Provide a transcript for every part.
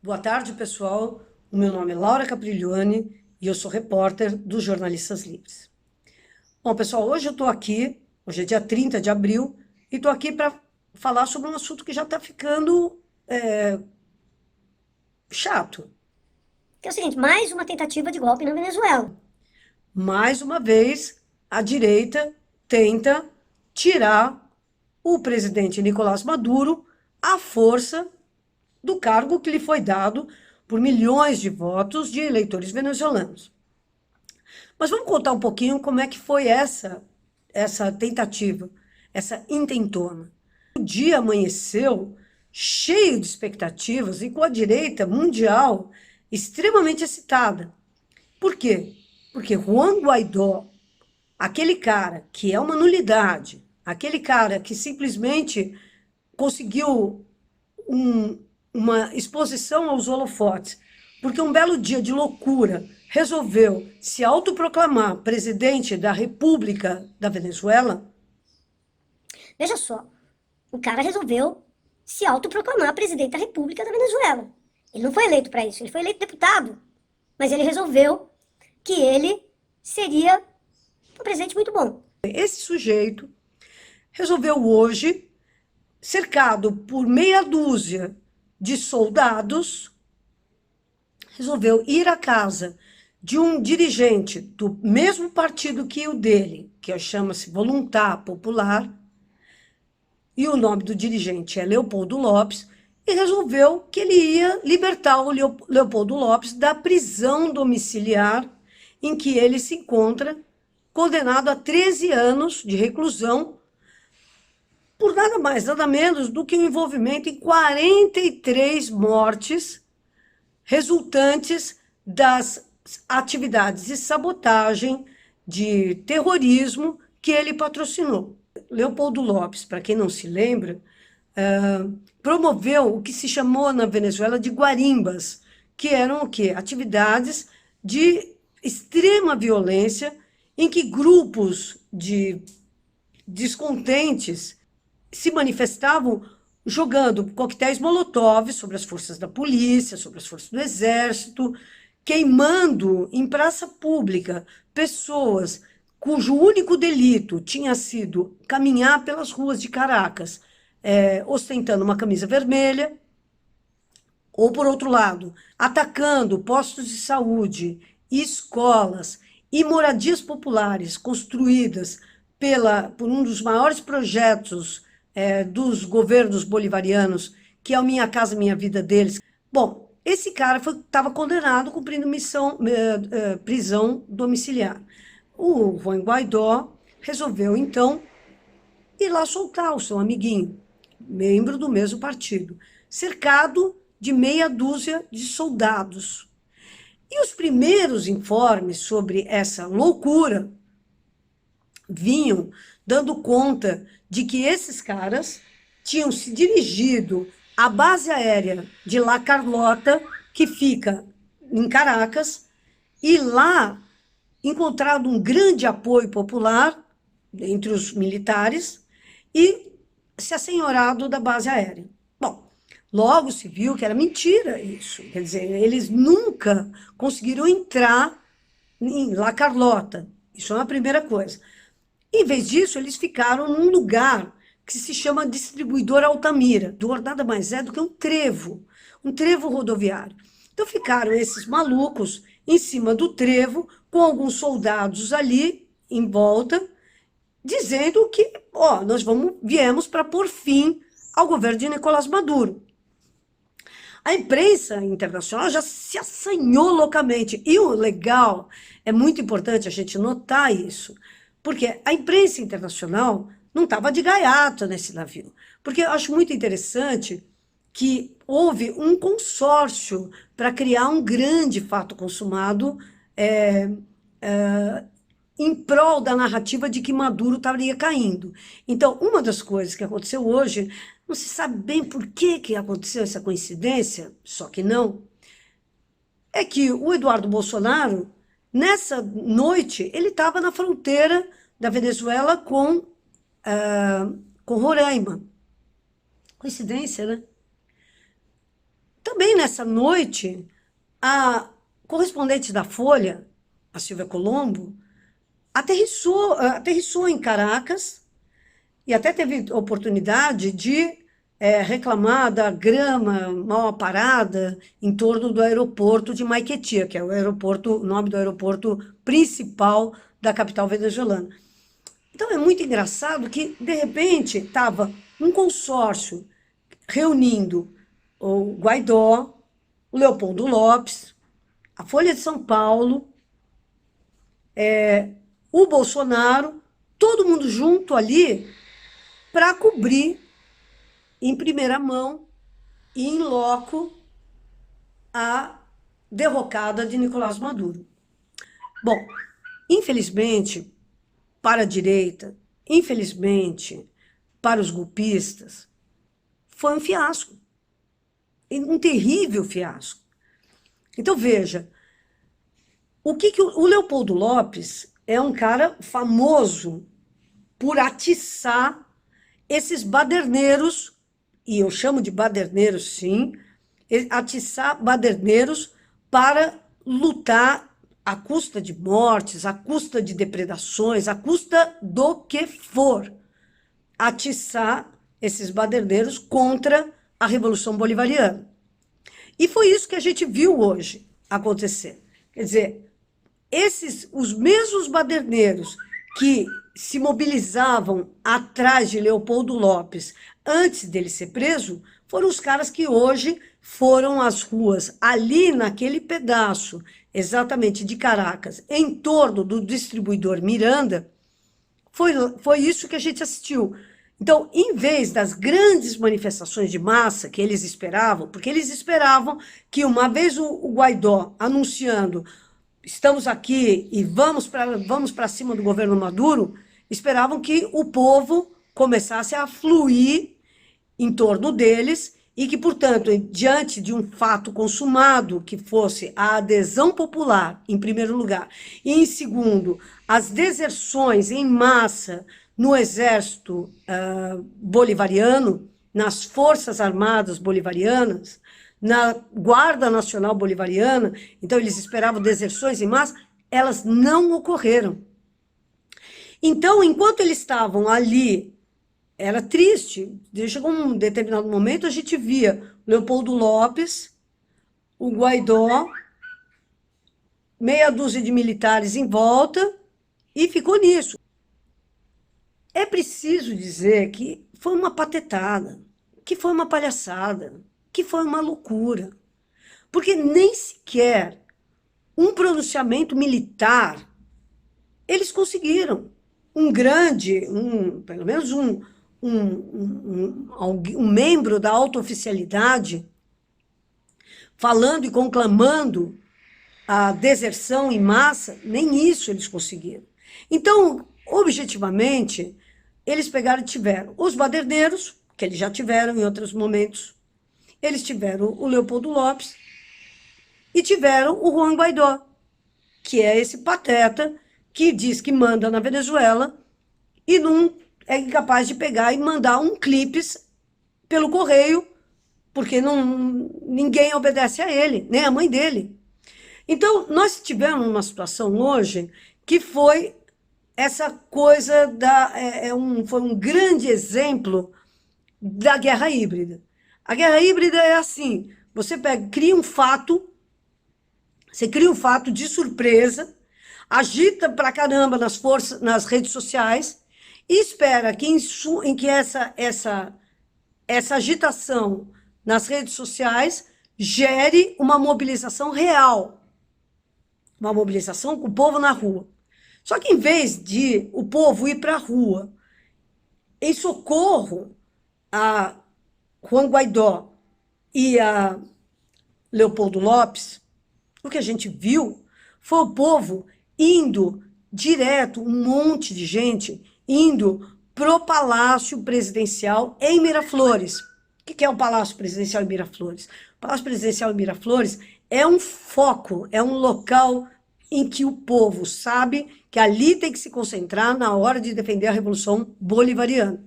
Boa tarde, pessoal. O meu nome é Laura Capriglione e eu sou repórter dos Jornalistas Livres. Bom, pessoal, hoje eu estou aqui, hoje é dia 30 de abril, e estou aqui para falar sobre um assunto que já está ficando chato. Que é o seguinte, mais uma tentativa de golpe na Venezuela. Mais uma vez, a direita tenta tirar o presidente Nicolás Maduro à força do cargo que lhe foi dado por milhões de votos de eleitores venezuelanos. Mas vamos contar um pouquinho como é que foi essa tentativa, essa intentona. O dia amanheceu cheio de expectativas e com a direita mundial extremamente excitada. Por quê? Porque Juan Guaidó, aquele cara que é uma nulidade, aquele cara que simplesmente conseguiu um, uma exposição aos holofotes, porque um belo dia de loucura resolveu se autoproclamar presidente da República da Venezuela. Veja só, o cara resolveu se autoproclamar presidente da República da Venezuela. Ele não foi eleito para isso, ele foi eleito deputado. Mas ele resolveu que ele seria um presidente muito bom. Esse sujeito resolveu hoje, cercado por meia dúzia de soldados, resolveu ir à casa de um dirigente do mesmo partido que o dele, que chama-se Voluntar Popular, e o nome do dirigente é Leopoldo Lopes, e resolveu que ele ia libertar o Leopoldo Lopes da prisão domiciliar em que ele se encontra, condenado a 13 anos de reclusão, por nada mais, nada menos do que o envolvimento em 43 mortes resultantes das atividades de sabotagem, de terrorismo que ele patrocinou. Leopoldo Lopes, para quem não se lembra, promoveu o que se chamou na Venezuela de guarimbas, que eram o quê? Atividades de extrema violência em que grupos de descontentes se manifestavam jogando coquetéis molotov sobre as forças da polícia, sobre as forças do exército, queimando em praça pública pessoas cujo único delito tinha sido caminhar pelas ruas de Caracas, ostentando uma camisa vermelha, ou, por outro lado, atacando postos de saúde, escolas e moradias populares construídas por um dos maiores projetos dos governos bolivarianos, que é o Minha Casa Minha Vida deles. Bom, esse cara estava condenado cumprindo prisão domiciliar. O Juan Guaidó resolveu, então, ir lá soltar o seu amiguinho, membro do mesmo partido, cercado de meia dúzia de soldados. E os primeiros informes sobre essa loucura vinham dando conta de que esses caras tinham se dirigido à base aérea de La Carlota, que fica em Caracas, e lá encontrado um grande apoio popular entre os militares e se assenhorado da base aérea. Bom, logo se viu que era mentira isso. Quer dizer, eles nunca conseguiram entrar em La Carlota. Isso é uma primeira coisa. Em vez disso, eles ficaram num lugar que se chama Distribuidor Altamira. Nada mais é do que um trevo rodoviário. Então ficaram esses malucos em cima do trevo, com alguns soldados ali em volta, dizendo que nós viemos para pôr fim ao governo de Nicolás Maduro. A imprensa internacional já se assanhou loucamente. E o legal, é muito importante a gente notar isso, porque a imprensa internacional não estava de gaiato nesse navio. Porque eu acho muito interessante que houve um consórcio para criar um grande fato consumado em prol da narrativa de que Maduro estaria caindo. Então, uma das coisas que aconteceu hoje, não se sabe bem por que aconteceu essa coincidência, só que não, é que o Eduardo Bolsonaro, nessa noite, ele estava na fronteira da Venezuela com Roraima. Coincidência, né? também nessa noite, a correspondente da Folha, a Silvia Colombo, aterrissou em Caracas e até teve oportunidade de reclamar da grama mal aparada em torno do aeroporto de Maiquetía, que é o nome do aeroporto principal da capital venezuelana. Então é muito engraçado que, de repente, estava um consórcio reunindo o Guaidó, o Leopoldo Lopes, a Folha de São Paulo, o Bolsonaro, todo mundo junto ali para cobrir em primeira mão e em loco a derrocada de Nicolás Maduro. Bom, infelizmente, para a direita, infelizmente, para os golpistas, foi um fiasco. Um terrível fiasco. Então, veja, o Leopoldo Lopes é um cara famoso por atiçar esses baderneiros, e eu chamo de baderneiros, sim, atiçar baderneiros para lutar à custa de mortes, à custa de depredações, à custa do que for, atiçar esses baderneiros contra a Revolução Bolivariana. E foi isso que a gente viu hoje acontecer. Quer dizer, os mesmos baderneiros que se mobilizavam atrás de Leopoldo Lopes antes dele ser preso, foram os caras que hoje foram às ruas, ali naquele pedaço, exatamente de Caracas, em torno do distribuidor Miranda. Foi isso que a gente assistiu. Então, em vez das grandes manifestações de massa que eles esperavam, porque eles esperavam que, uma vez o Guaidó anunciando estamos aqui e vamos para cima do governo Maduro, esperavam que o povo começasse a fluir em torno deles e que, portanto, diante de um fato consumado, que fosse a adesão popular, em primeiro lugar, e, em segundo, as deserções em massa no exército bolivariano, nas forças armadas bolivarianas, na Guarda Nacional Bolivariana, então eles esperavam deserções em massa, elas não ocorreram. Então, enquanto eles estavam ali, era triste. Chegou um determinado momento, a gente via Leopoldo Lopes, o Guaidó, meia dúzia de militares em volta, e ficou nisso. É preciso dizer que foi uma patetada, que foi uma palhaçada, que foi uma loucura. Porque nem sequer um pronunciamento militar eles conseguiram. Pelo menos um membro da alta oficialidade falando e conclamando a deserção em massa, nem isso eles conseguiram. Então, objetivamente, eles pegaram e tiveram os baderneiros, que eles já tiveram em outros momentos, eles tiveram o Leopoldo Lopes e tiveram o Juan Guaidó, que é esse pateta que diz que manda na Venezuela e não é incapaz de pegar e mandar um clipes pelo correio, porque ninguém obedece a ele, nem a mãe dele. Então, nós tivemos uma situação hoje que foi essa coisa foi um grande exemplo da guerra híbrida. A guerra híbrida é assim, você cria um fato de surpresa, agita pra caramba nas redes sociais e espera que em que essa agitação nas redes sociais gere uma mobilização real, uma mobilização com o povo na rua. Só que, em vez de o povo ir para a rua em socorro a Juan Guaidó e a Leopoldo Lopes, o que a gente viu foi o povo indo direto, um monte de gente indo pro Palácio Presidencial em Miraflores. O que é o Palácio Presidencial em Miraflores? O Palácio Presidencial em Miraflores é um foco, é um local em que o povo sabe que ali tem que se concentrar na hora de defender a Revolução Bolivariana.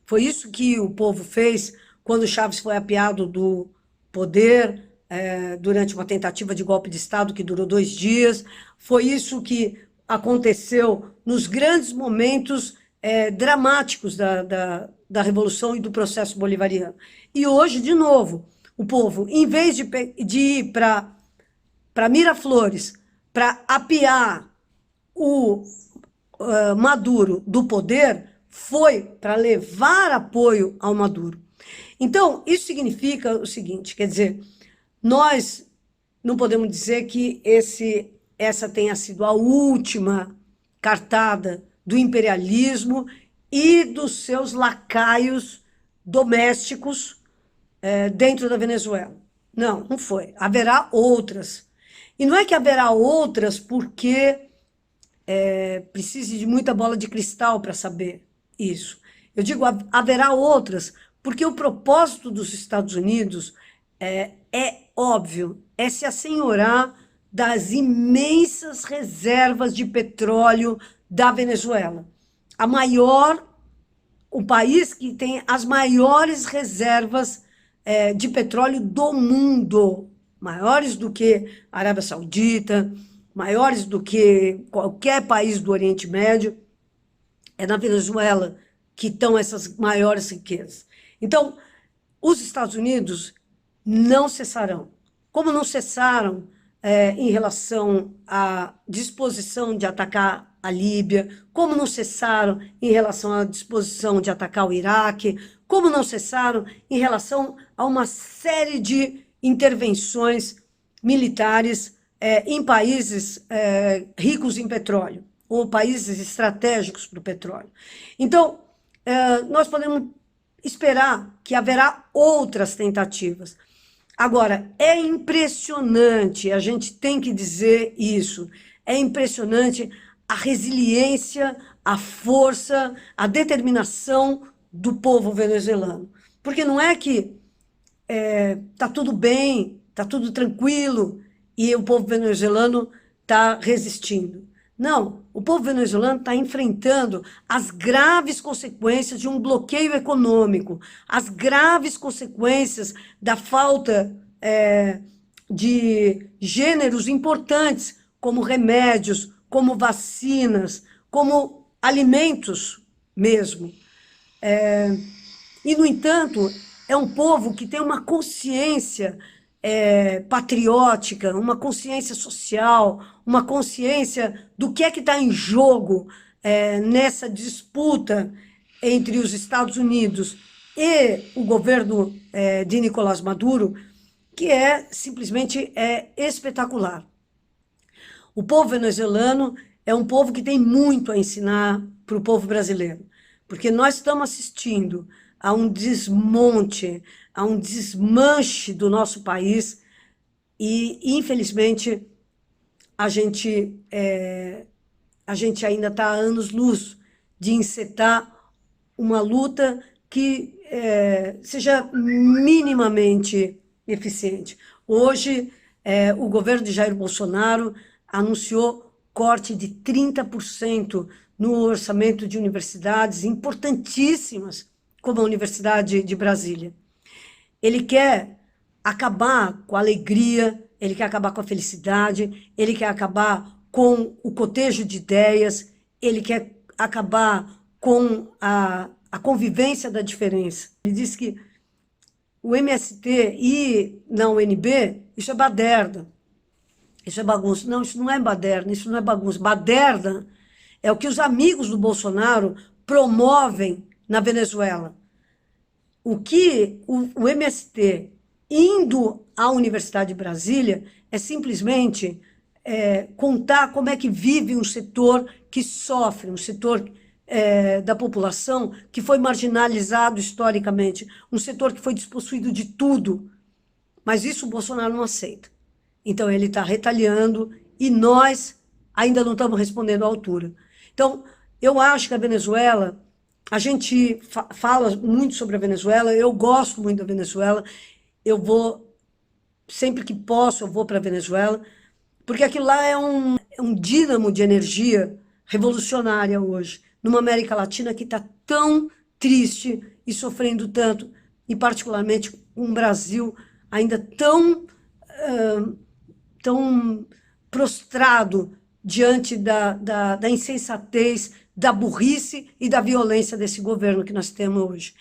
Foi isso que o povo fez quando Chaves foi apeado do poder durante uma tentativa de golpe de Estado que durou 2 dias. Foi isso que aconteceu nos grandes momentos dramáticos da Revolução e do processo bolivariano. E hoje, de novo, o povo, em vez de ir para Miraflores, para apiar o Maduro do poder, foi para levar apoio ao Maduro. Então, isso significa o seguinte, quer dizer, nós não podemos dizer que essa tenha sido a última cartada do imperialismo e dos seus lacaios domésticos dentro da Venezuela. Não, não foi. Haverá outras. E não é que haverá outras porque precise de muita bola de cristal para saber isso. Eu digo, haverá outras, porque o propósito dos Estados Unidos é óbvio, é se assenhorar das imensas reservas de petróleo da Venezuela. O país que tem as maiores reservas de petróleo do mundo, maiores do que a Arábia Saudita, maiores do que qualquer país do Oriente Médio. É na Venezuela que estão essas maiores riquezas. Então, os Estados Unidos não cessarão. Como não cessaram em relação à disposição de atacar a Líbia, como não cessaram em relação à disposição de atacar o Iraque, como não cessaram em relação a uma série de intervenções militares em países ricos em petróleo, ou países estratégicos para o petróleo. Então, nós podemos esperar que haverá outras tentativas. Agora, é impressionante, a gente tem que dizer isso, é impressionante a resiliência, a força, a determinação do povo venezuelano. Porque não é que está tudo bem, está tudo tranquilo e o povo venezuelano está resistindo. Não, o povo venezuelano está enfrentando as graves consequências de um bloqueio econômico, as graves consequências da falta de gêneros importantes, como remédios, como vacinas, como alimentos mesmo. E, no entanto, é um povo que tem uma consciência patriótica, uma consciência social, uma consciência do que está em jogo nessa disputa entre os Estados Unidos e o governo de Nicolás Maduro, que simplesmente espetacular. O povo venezuelano é um povo que tem muito a ensinar para o povo brasileiro, porque nós estamos assistindo a um desmonte, a um desmanche do nosso país e, infelizmente, a gente ainda está a anos-luz de encetar uma luta que seja minimamente eficiente. Hoje, o governo de Jair Bolsonaro anunciou corte de 30% no orçamento de universidades importantíssimas, como a Universidade de Brasília. Ele quer acabar com a alegria, ele quer acabar com a felicidade, ele quer acabar com o cotejo de ideias, ele quer acabar com a convivência da diferença. Ele diz que o MST e na UNB, isso é baderna, isso é bagunça. Não, isso não é baderna, isso não é bagunça. Baderna é o que os amigos do Bolsonaro promovem na Venezuela. O que o MST indo à Universidade de Brasília é simplesmente contar como é que vive um setor que sofre, um setor da população que foi marginalizado historicamente, um setor que foi despossuído de tudo. Mas isso o Bolsonaro não aceita. Então ele está retaliando e nós ainda não estamos respondendo à altura. Então, eu acho que a Venezuela, a gente fala muito sobre a Venezuela, eu gosto muito da Venezuela, eu vou, sempre que posso, eu vou para a Venezuela, porque aquilo lá é um dínamo de energia revolucionária hoje, numa América Latina que está tão triste e sofrendo tanto, e particularmente um Brasil ainda tão prostrado diante da insensatez, da burrice e da violência desse governo que nós temos hoje.